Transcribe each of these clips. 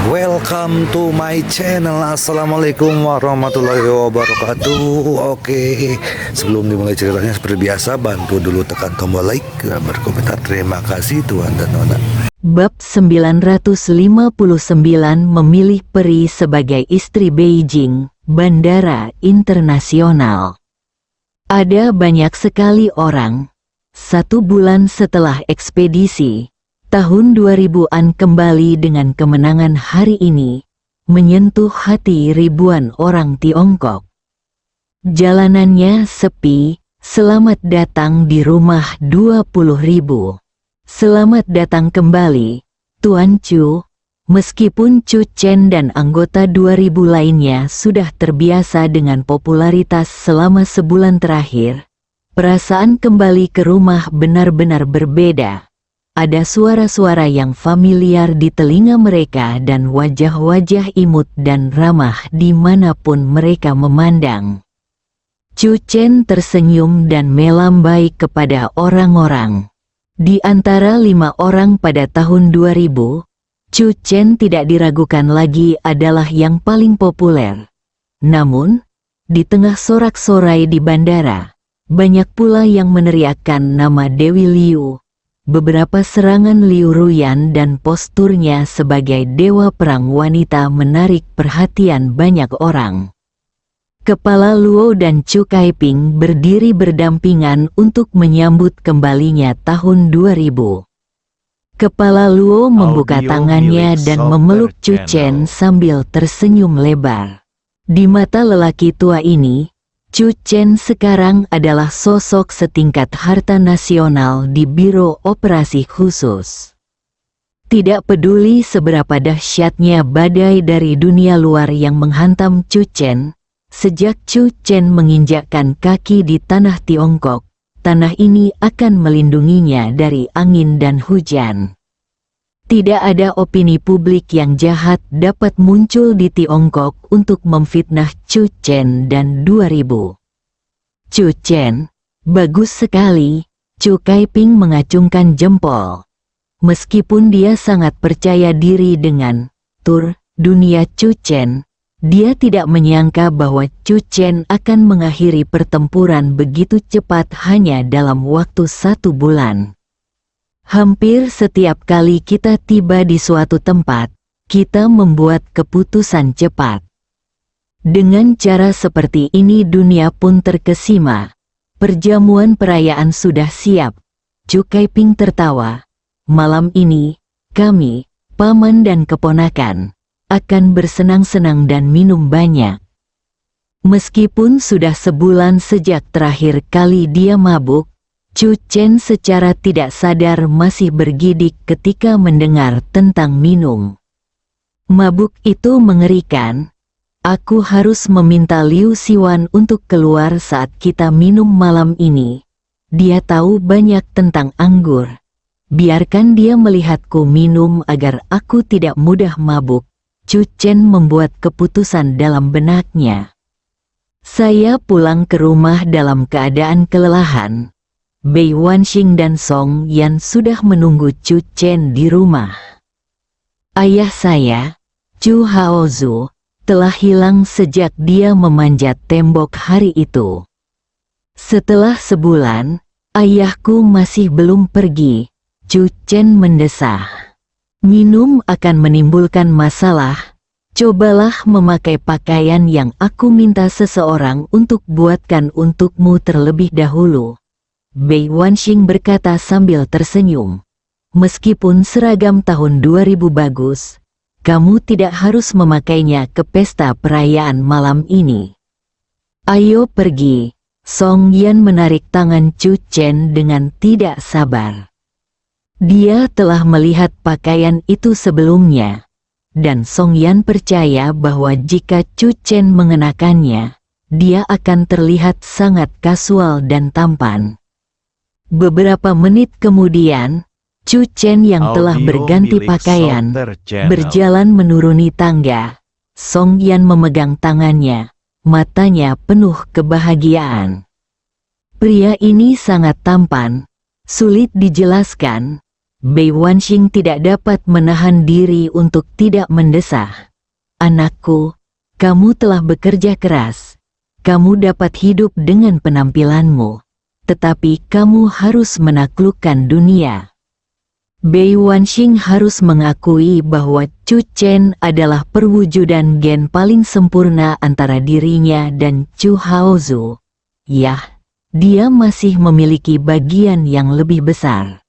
Welcome to my channel. Assalamualaikum warahmatullahi wabarakatuh. Oke, sebelum dimulai ceritanya seperti biasa, bantu dulu tekan tombol like dan berkomentar. Terima kasih Tuhan dan Nona. Bab 959 memilih peri sebagai istri Beijing, Bandara Internasional. Ada banyak sekali orang. 1 bulan setelah ekspedisi, tahun 2000-an kembali dengan kemenangan hari ini, menyentuh hati ribuan orang Tiongkok. Jalanannya sepi, selamat datang di rumah 20.000. Selamat datang kembali, Tuan Chu. Meskipun Chu Chen dan anggota 2000 lainnya sudah terbiasa dengan popularitas selama sebulan terakhir, perasaan kembali ke rumah benar-benar berbeda. Ada suara-suara yang familiar di telinga mereka dan wajah-wajah imut dan ramah dimanapun mereka memandang. Chu Chen tersenyum dan melambai kepada orang-orang. Di antara 5 orang pada tahun 2000, Chu Chen tidak diragukan lagi adalah yang paling populer. Namun, di tengah sorak-sorai di bandara, banyak pula yang meneriakkan nama Dewi Liu. Beberapa serangan Liu Ruyan dan posturnya sebagai dewa perang wanita menarik perhatian banyak orang. Kepala Luo dan Chu Kaiping berdiri berdampingan untuk menyambut kembalinya tahun 2000. Kepala Luo membuka tangannya dan memeluk Chu Chen sambil tersenyum lebar. Di mata lelaki tua ini, Chu Chen sekarang adalah sosok setingkat harta nasional di Biro Operasi Khusus. Tidak peduli seberapa dahsyatnya badai dari dunia luar yang menghantam Chu Chen, sejak Chu Chen menginjakkan kaki di tanah Tiongkok, tanah ini akan melindunginya dari angin dan hujan. Tidak ada opini publik yang jahat dapat muncul di Tiongkok untuk memfitnah Chu Chen dan 2000. Chu Chen, bagus sekali, Chu Kaiping mengacungkan jempol. Meskipun dia sangat percaya diri dengan tur dunia Chu Chen, dia tidak menyangka bahwa Chu Chen akan mengakhiri pertempuran begitu cepat hanya dalam waktu 1 bulan. Hampir setiap kali kita tiba di suatu tempat, kita membuat keputusan cepat. Dengan cara seperti ini dunia pun terkesima. Perjamuan perayaan sudah siap. Chu Kaiping tertawa. Malam ini, kami, paman dan keponakan, akan bersenang-senang dan minum banyak. Meskipun sudah sebulan sejak terakhir kali dia mabuk, Chu Chen secara tidak sadar masih bergidik ketika mendengar tentang minum. Mabuk itu mengerikan. Aku harus meminta Liu Siwan untuk keluar saat kita minum malam ini. Dia tahu banyak tentang anggur. Biarkan dia melihatku minum agar aku tidak mudah mabuk. Chu Chen membuat keputusan dalam benaknya. Saya pulang ke rumah dalam keadaan kelelahan. Bei Wanxing dan Song Yan sudah menunggu Chu Chen di rumah. Ayah saya, Chu Haozu, telah hilang sejak dia memanjat tembok hari itu. Setelah sebulan, ayahku masih belum pergi, Chu Chen mendesah. Minum akan menimbulkan masalah. Cobalah memakai pakaian yang aku minta seseorang untuk buatkan untukmu terlebih dahulu. Bei Wanxing berkata sambil tersenyum. Meskipun seragam tahun 2000 bagus, kamu tidak harus memakainya ke pesta perayaan malam ini. Ayo pergi. Song Yan menarik tangan Chu Chen dengan tidak sabar. Dia telah melihat pakaian itu sebelumnya, dan Song Yan percaya bahwa jika Chu Chen mengenakannya, dia akan terlihat sangat kasual dan tampan. Beberapa menit kemudian, Chu Chen yang telah berganti pakaian, berjalan menuruni tangga. Song Yan memegang tangannya, matanya penuh kebahagiaan. Pria ini sangat tampan, sulit dijelaskan. Bei Wanxing tidak dapat menahan diri untuk tidak mendesah. Anakku, kamu telah bekerja keras. Kamu dapat hidup dengan penampilanmu. Tetapi kamu harus menaklukkan dunia. Bei Wanxing harus mengakui bahwa Chu Chen adalah perwujudan gen paling sempurna antara dirinya dan Chu Haozu. Yah, dia masih memiliki bagian yang lebih besar.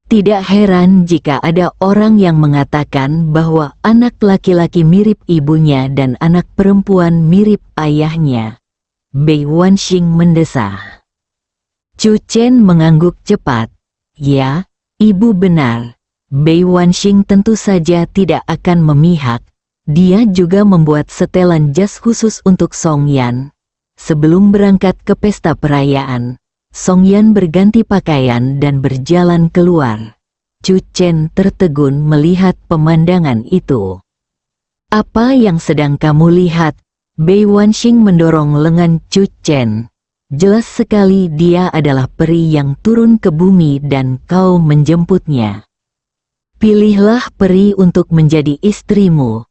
Tidak heran jika ada orang yang mengatakan bahwa anak laki-laki mirip ibunya dan anak perempuan mirip ayahnya. Bei Wanxing mendesah. Chu Chen mengangguk cepat. Ya, ibu benar. Bei Wanxing tentu saja tidak akan memihak. Dia juga membuat setelan jas khusus untuk Song Yan. Sebelum berangkat ke pesta perayaan, Song Yan berganti pakaian dan berjalan keluar. Chu Chen tertegun melihat pemandangan itu. Apa yang sedang kamu lihat? Bei Wanxing mendorong lengan Chu Chen. Jelas sekali dia adalah peri yang turun ke bumi dan kau menjemputnya. Pilihlah peri untuk menjadi istrimu.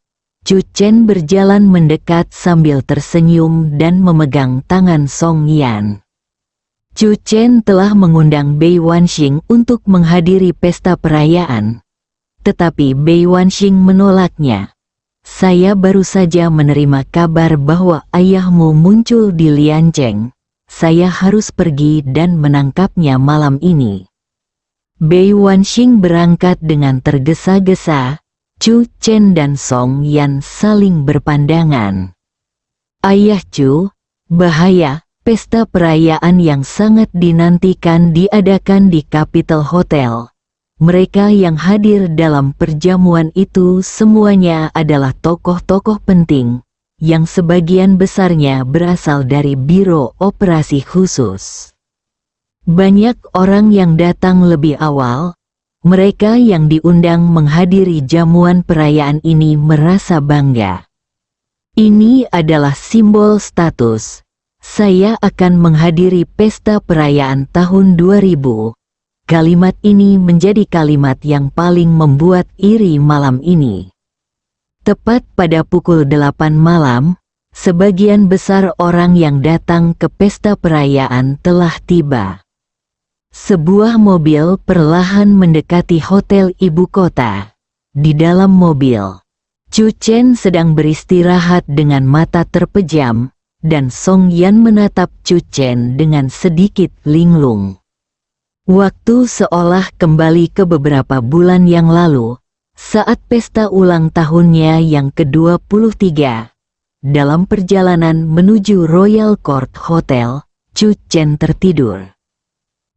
Chu Chen berjalan mendekat sambil tersenyum dan memegang tangan Song Yan. Chu Chen telah mengundang Bei Wanxing untuk menghadiri pesta perayaan. Tetapi Bei Wanxing menolaknya. Saya baru saja menerima kabar bahwa ayahmu muncul di Liancheng. Saya harus pergi dan menangkapnya malam ini. Bei Wanxing berangkat dengan tergesa-gesa. Chu Chen dan Song Yan saling berpandangan. Ayah Chu, bahaya, pesta perayaan yang sangat dinantikan diadakan di Capital Hotel. Mereka yang hadir dalam perjamuan itu semuanya adalah tokoh-tokoh penting, yang sebagian besarnya berasal dari Biro Operasi Khusus. Banyak orang yang datang lebih awal. Mereka yang diundang menghadiri jamuan perayaan ini merasa bangga. Ini adalah simbol status. Saya akan menghadiri pesta perayaan tahun 2000. Kalimat ini menjadi kalimat yang paling membuat iri malam ini. Tepat pada pukul 8 malam, sebagian besar orang yang datang ke pesta perayaan telah tiba. Sebuah mobil perlahan mendekati hotel ibu kota. Di dalam mobil, Chu Chen sedang beristirahat dengan mata terpejam, dan Song Yan menatap Chu Chen dengan sedikit linglung. Waktu seolah kembali ke beberapa bulan yang lalu, saat pesta ulang tahunnya yang ke-23. Dalam perjalanan menuju Royal Court Hotel, Chu Chen tertidur.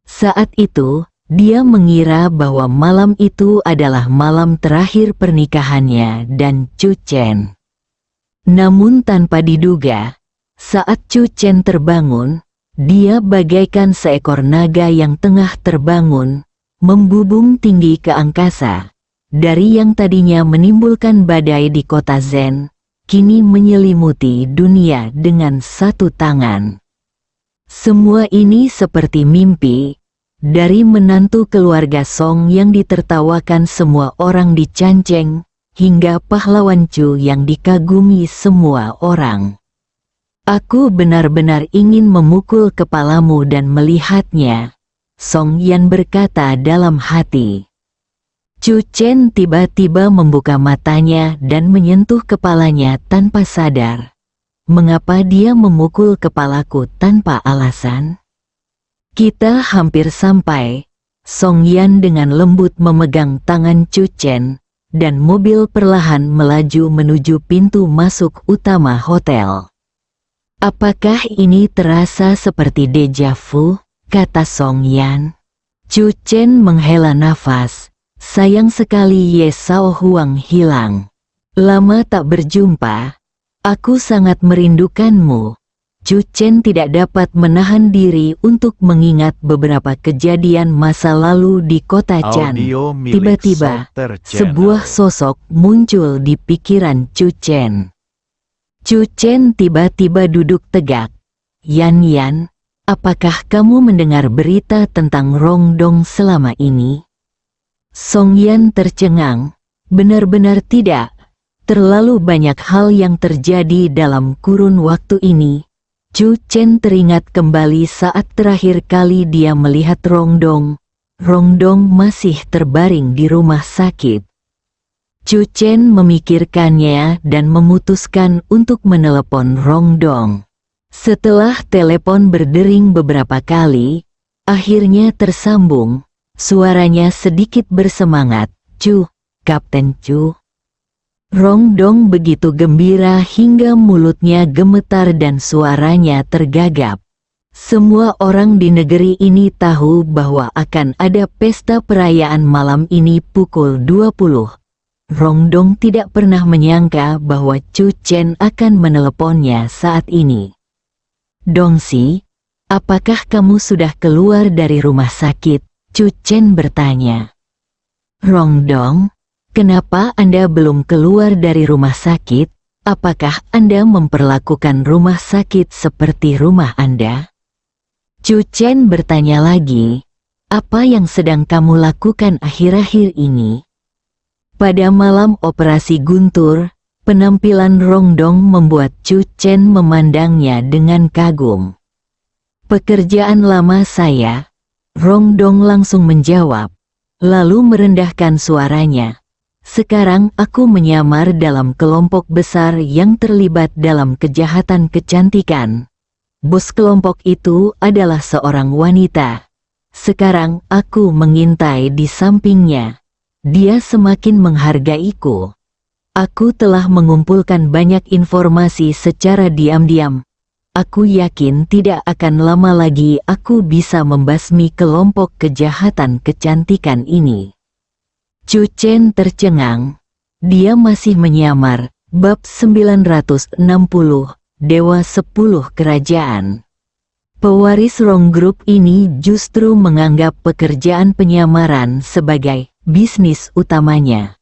Saat itu, dia mengira bahwa malam itu adalah malam terakhir pernikahannya dan Chu Chen. Namun tanpa diduga, saat Chu Chen terbangun, dia bagaikan seekor naga yang tengah terbangun, membubung tinggi ke angkasa. Dari yang tadinya menimbulkan badai di kota Zen, kini menyelimuti dunia dengan satu tangan. Semua ini seperti mimpi, dari menantu keluarga Song yang ditertawakan semua orang di Canceng, hingga pahlawan Chu yang dikagumi semua orang. Aku benar-benar ingin memukul kepalamu dan melihatnya, Song Yan berkata dalam hati. Chu Chen tiba-tiba membuka matanya dan menyentuh kepalanya tanpa sadar. Mengapa dia memukul kepalaku tanpa alasan? Kita hampir sampai. Song Yan dengan lembut memegang tangan Chu Chen, dan mobil perlahan melaju menuju pintu masuk utama hotel. Apakah ini terasa seperti deja vu? Kata Song Yan. Chu Chen menghela nafas. Sayang sekali Ye Sao Huang hilang. Lama tak berjumpa. Aku sangat merindukanmu. Chu Chen tidak dapat menahan diri untuk mengingat beberapa kejadian masa lalu di kota Chan. Tiba-tiba, sebuah sosok muncul di pikiran Chu Chen. Chu Chen tiba-tiba duduk tegak. Yan, apakah kamu mendengar berita tentang Rong Dong selama ini? Song Yan tercengang. Benar-benar tidak. Terlalu banyak hal yang terjadi dalam kurun waktu ini. Chu Chen teringat kembali saat terakhir kali dia melihat Rongdong. Rongdong masih terbaring di rumah sakit. Chu Chen memikirkannya dan memutuskan untuk menelepon Rongdong. Setelah telepon berdering beberapa kali, akhirnya tersambung. Suaranya sedikit bersemangat. "Chu, Kapten Chu." Rongdong begitu gembira hingga mulutnya gemetar dan suaranya tergagap. Semua orang di negeri ini tahu bahwa akan ada pesta perayaan malam ini pukul 20. Rongdong tidak pernah menyangka bahwa Chu Chen akan meneleponnya saat ini. "Dongsi, apakah kamu sudah keluar dari rumah sakit?" Chu Chen bertanya. "Rongdong, kenapa Anda belum keluar dari rumah sakit? Apakah Anda memperlakukan rumah sakit seperti rumah Anda?" Chu Chen bertanya lagi, "Apa yang sedang kamu lakukan akhir-akhir ini?" Pada malam operasi Guntur, penampilan Rongdong membuat Chu Chen memandangnya dengan kagum. "Pekerjaan lama saya," Rongdong langsung menjawab, lalu merendahkan suaranya. "Sekarang aku menyamar dalam kelompok besar yang terlibat dalam kejahatan kecantikan. Bos kelompok itu adalah seorang wanita. Sekarang aku mengintai di sampingnya. Dia semakin menghargaiku. Aku telah mengumpulkan banyak informasi secara diam-diam. Aku yakin tidak akan lama lagi aku bisa membasmi kelompok kejahatan kecantikan ini." Chu Chen tercengang. Dia masih menyamar. Bab 960, Dewa 10 Kerajaan. Pewaris Rong Group ini justru menganggap pekerjaan penyamaran sebagai bisnis utamanya.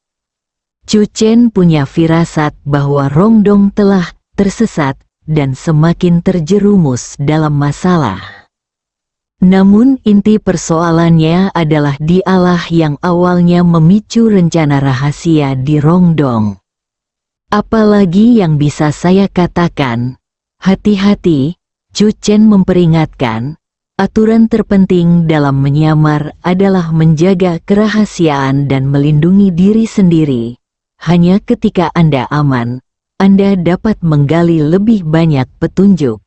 Chu Chen punya firasat bahwa Rongdong telah tersesat dan semakin terjerumus dalam masalah. Namun inti persoalannya adalah dialah yang awalnya memicu rencana rahasia di Rongdong. "Apalagi yang bisa saya katakan? Hati-hati," Chu Chen memperingatkan. "Aturan terpenting dalam menyamar adalah menjaga kerahasiaan dan melindungi diri sendiri. Hanya ketika Anda aman, Anda dapat menggali lebih banyak petunjuk."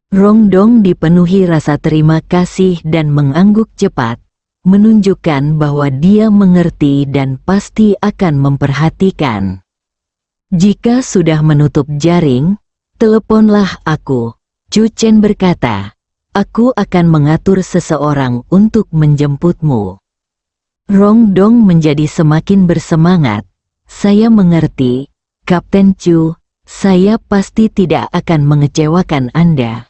Rongdong dipenuhi rasa terima kasih dan mengangguk cepat, menunjukkan bahwa dia mengerti dan pasti akan memperhatikan. "Jika sudah menutup jaring, teleponlah aku," Chu Chen berkata. "Aku akan mengatur seseorang untuk menjemputmu." Rongdong menjadi semakin bersemangat. "Saya mengerti, Kapten Chu. Saya pasti tidak akan mengecewakan Anda."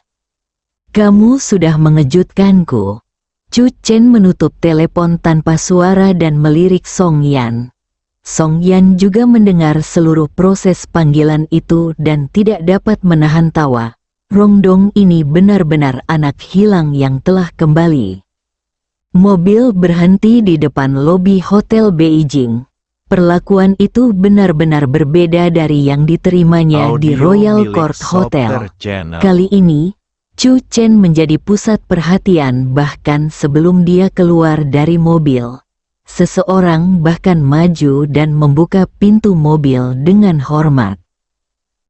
"Kamu sudah mengejutkanku." Chu Chen menutup telepon tanpa suara dan melirik Song Yan. Song Yan juga mendengar seluruh proses panggilan itu dan tidak dapat menahan tawa. Rongdong ini benar-benar anak hilang yang telah kembali. Mobil berhenti di depan lobi Hotel Beijing. Perlakuan itu benar-benar berbeda dari yang diterimanya di Royal Court Hotel. Kali ini, Chu Chen menjadi pusat perhatian bahkan sebelum dia keluar dari mobil. Seseorang bahkan maju dan membuka pintu mobil dengan hormat.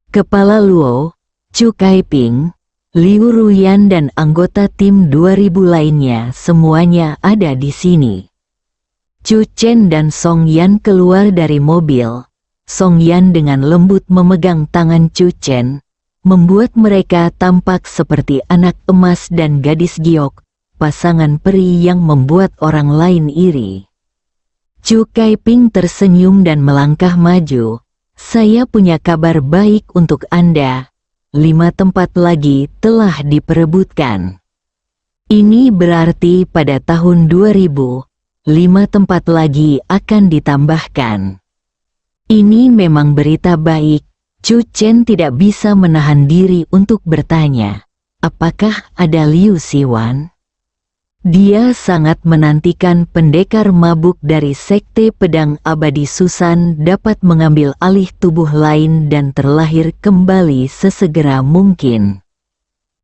Kepala Luo, Chu Kaiping, Liu Ruyan dan anggota tim 2000 lainnya semuanya ada di sini. Chu Chen dan Song Yan keluar dari mobil. Song Yan dengan lembut memegang tangan Chu Chen, membuat mereka tampak seperti anak emas dan gadis giok, pasangan peri yang membuat orang lain iri. Chu Kaiping tersenyum dan melangkah maju. "Saya punya kabar baik untuk Anda. 5 tempat lagi telah diperebutkan. Ini berarti pada tahun 2000, 5 tempat lagi akan ditambahkan." Ini memang berita baik. Chu Chen tidak bisa menahan diri untuk bertanya, "Apakah ada Liu Siwan?" Dia sangat menantikan pendekar mabuk dari Sekte Pedang Abadi Susan dapat mengambil alih tubuh lain dan terlahir kembali sesegera mungkin.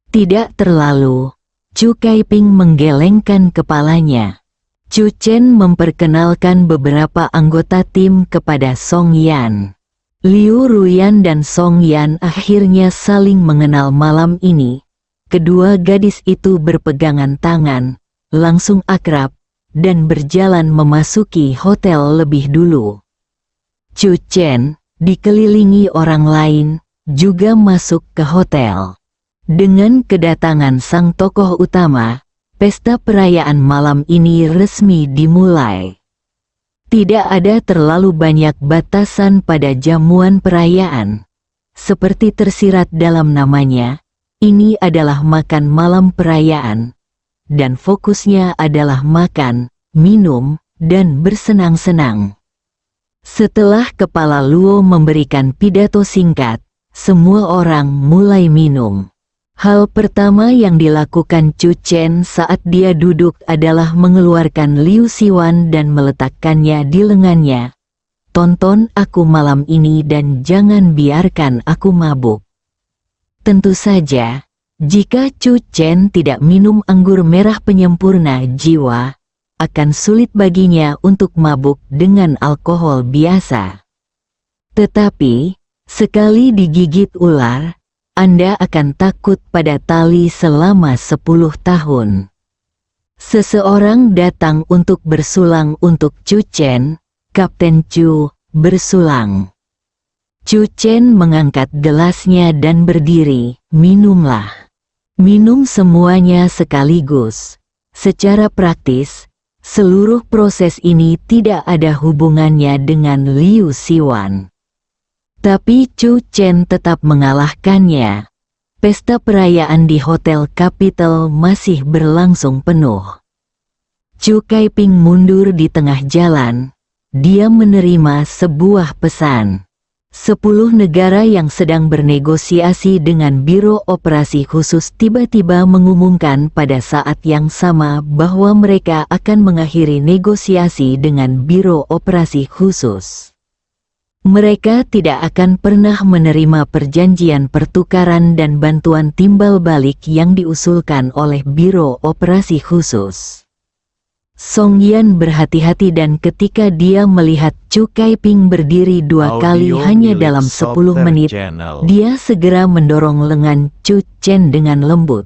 Tidak terlalu, Chu Kaiping menggelengkan kepalanya. Chu Chen memperkenalkan beberapa anggota tim kepada Song Yan. Liu Ruyan dan Song Yan akhirnya saling mengenal malam ini. Kedua gadis itu berpegangan tangan, langsung akrab, dan berjalan memasuki hotel lebih dulu. Chu Chen, dikelilingi orang lain, juga masuk ke hotel. Dengan kedatangan sang tokoh utama, pesta perayaan malam ini resmi dimulai. Tidak ada terlalu banyak batasan pada jamuan perayaan. Seperti tersirat dalam namanya, ini adalah makan malam perayaan. Dan fokusnya adalah makan, minum, dan bersenang-senang. Setelah Kepala Luo memberikan pidato singkat, semua orang mulai minum. Hal pertama yang dilakukan Chu Chen saat dia duduk adalah mengeluarkan Liu Siwan dan meletakkannya di lengannya. Tonton aku malam ini dan jangan biarkan aku mabuk. Tentu saja, jika Chu Chen tidak minum anggur merah penyempurna jiwa, akan sulit baginya untuk mabuk dengan alkohol biasa. Tetapi, sekali digigit ular, Anda akan takut pada tali selama 10 tahun. Seseorang datang untuk bersulang untuk Chu Chen, Kapten Chu, bersulang. Chu Chen mengangkat gelasnya dan berdiri, minumlah. Minum semuanya sekaligus. Secara praktis, seluruh proses ini tidak ada hubungannya dengan Liu Siwan. Tapi Chu Chen tetap mengalahkannya. Pesta perayaan di Hotel Capital masih berlangsung penuh. Chu Kaiping mundur di tengah jalan. Dia menerima sebuah pesan. 10 negara yang sedang bernegosiasi dengan Biro Operasi Khusus tiba-tiba mengumumkan pada saat yang sama bahwa mereka akan mengakhiri negosiasi dengan Biro Operasi Khusus. Mereka tidak akan pernah menerima perjanjian pertukaran dan bantuan timbal balik yang diusulkan oleh Biro Operasi Khusus. Song Yan berhati-hati dan ketika dia melihat Chu Kaiping berdiri 2 kali hanya dalam 10 menit, dia segera mendorong lengan Chu Chen dengan lembut.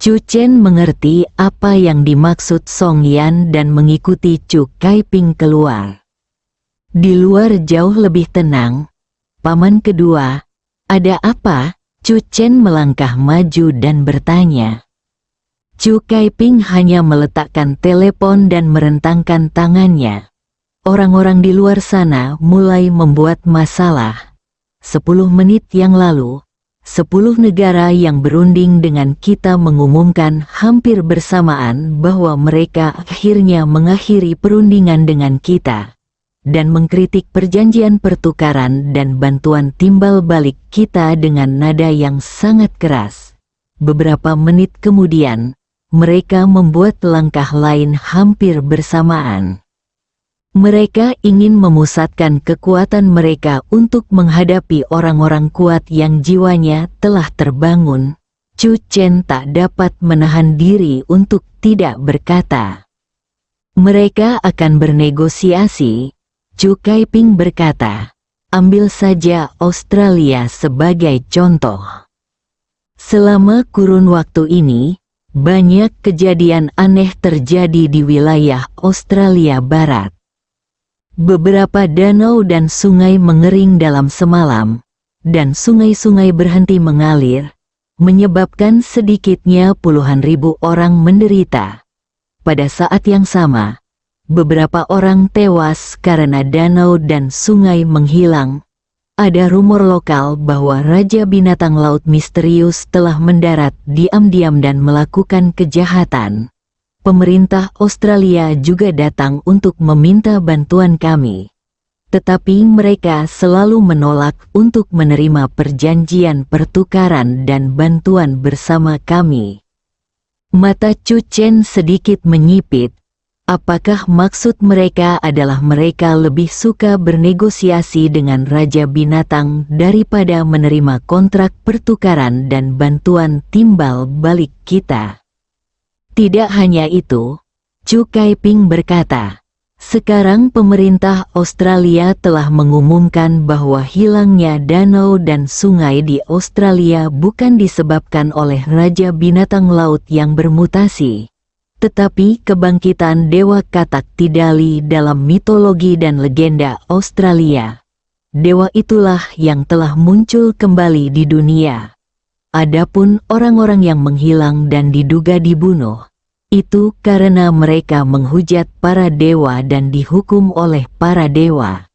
Chu Chen mengerti apa yang dimaksud Song Yan dan mengikuti Chu Kaiping keluar. Di luar jauh lebih tenang. Paman kedua, ada apa? Chu Chen melangkah maju dan bertanya. Chu Kaiping hanya meletakkan telepon dan merentangkan tangannya. Orang-orang di luar sana mulai membuat masalah. 10 menit yang lalu, 10 negara yang berunding dengan kita mengumumkan hampir bersamaan bahwa mereka akhirnya mengakhiri perundingan dengan kita. Dan mengkritik perjanjian pertukaran dan bantuan timbal balik kita dengan nada yang sangat keras. Beberapa menit kemudian, mereka membuat langkah lain hampir bersamaan. Mereka ingin memusatkan kekuatan mereka untuk menghadapi orang-orang kuat yang jiwanya telah terbangun. Chu Chen tak dapat menahan diri untuk tidak berkata. Mereka akan bernegosiasi, Chu Kaiping berkata. Ambil saja Australia sebagai contoh. Selama kurun waktu ini, banyak kejadian aneh terjadi di wilayah Australia Barat. Beberapa danau dan sungai mengering dalam semalam, dan sungai-sungai berhenti mengalir, menyebabkan sedikitnya puluhan ribu orang menderita. Pada saat yang sama, beberapa orang tewas karena danau dan sungai menghilang. Ada rumor lokal bahwa Raja Binatang Laut misterius telah mendarat diam-diam dan melakukan kejahatan. Pemerintah Australia juga datang untuk meminta bantuan kami. Tetapi mereka selalu menolak untuk menerima perjanjian pertukaran dan bantuan bersama kami. Mata Chu Chen sedikit menyipit. Apakah maksud mereka adalah mereka lebih suka bernegosiasi dengan Raja Binatang daripada menerima kontrak pertukaran dan bantuan timbal balik kita? Tidak hanya itu, Chu Kaiping berkata, sekarang pemerintah Australia telah mengumumkan bahwa hilangnya danau dan sungai di Australia bukan disebabkan oleh Raja Binatang Laut yang bermutasi, tetapi kebangkitan Dewa Katak Tidali dalam mitologi dan legenda Australia. Dewa itulah yang telah muncul kembali di dunia. Adapun orang-orang yang menghilang dan diduga dibunuh, itu karena mereka menghujat para dewa dan dihukum oleh para dewa.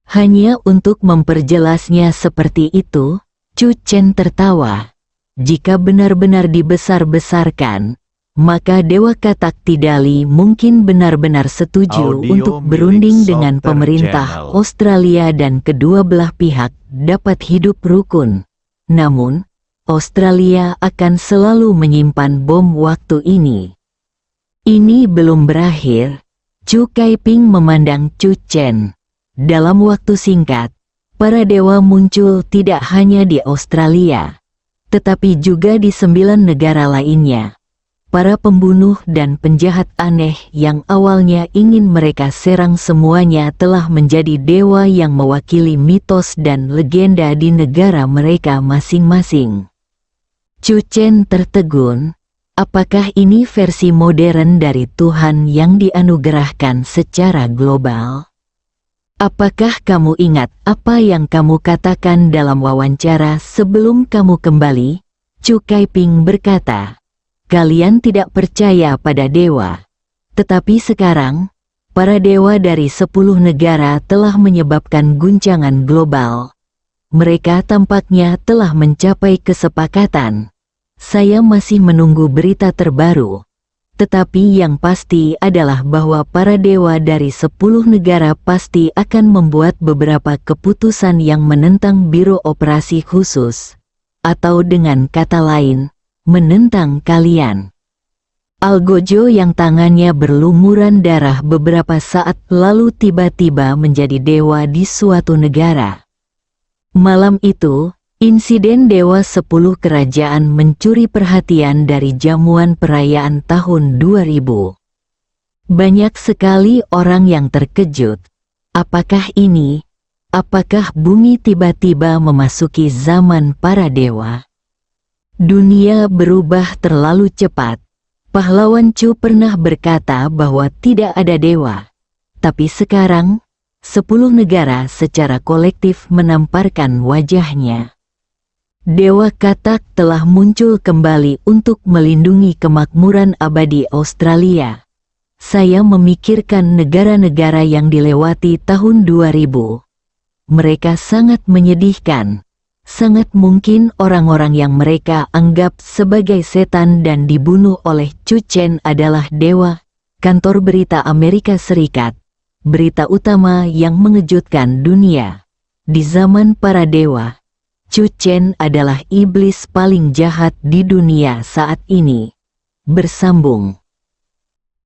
Hanya untuk memperjelasnya seperti itu, Chu Chen tertawa. Jika benar-benar dibesar-besarkan, maka Dewa Katak Tidali mungkin benar-benar setuju Audio untuk milik berunding dengan Salter pemerintah Channel. Australia dan kedua belah pihak dapat hidup rukun. Namun, Australia akan selalu menyimpan bom waktu ini. Ini belum berakhir. Chu Kaiping memandang Chu Chen. Dalam waktu singkat, para dewa muncul tidak hanya di Australia, tetapi juga di 9 negara lainnya. Para pembunuh dan penjahat aneh yang awalnya ingin mereka serang semuanya telah menjadi dewa yang mewakili mitos dan legenda di negara mereka masing-masing. Chu Chen tertegun. Apakah ini versi modern dari Tuhan yang dianugerahkan secara global? Apakah kamu ingat apa yang kamu katakan dalam wawancara sebelum kamu kembali? Chu Kaiping berkata, kalian tidak percaya pada dewa. Tetapi sekarang, para dewa dari 10 negara telah menyebabkan guncangan global. Mereka tampaknya telah mencapai kesepakatan. Saya masih menunggu berita terbaru. Tetapi yang pasti adalah bahwa para dewa dari 10 negara pasti akan membuat beberapa keputusan yang menentang Biro Operasi Khusus. Atau dengan kata lain, menentang kalian. Algojo yang tangannya berlumuran darah beberapa saat lalu tiba-tiba menjadi dewa di suatu negara. Malam itu, insiden Dewa 10 Kerajaan mencuri perhatian dari jamuan perayaan tahun 2000. Banyak sekali orang yang terkejut. Apakah bumi tiba-tiba memasuki zaman para dewa? Dunia berubah terlalu cepat. Pahlawan Chu pernah berkata bahwa tidak ada dewa. Tapi sekarang, 10 negara secara kolektif menamparkan wajahnya. Dewa Katak telah muncul kembali untuk melindungi kemakmuran abadi Australia. Saya memikirkan negara-negara yang dilewati tahun 2000. Mereka sangat menyedihkan. Sangat mungkin orang-orang yang mereka anggap sebagai setan dan dibunuh oleh Chu Chen adalah dewa. Kantor Berita Amerika Serikat. Berita utama yang mengejutkan dunia. Di zaman para dewa, Chu Chen adalah iblis paling jahat di dunia saat ini. Bersambung.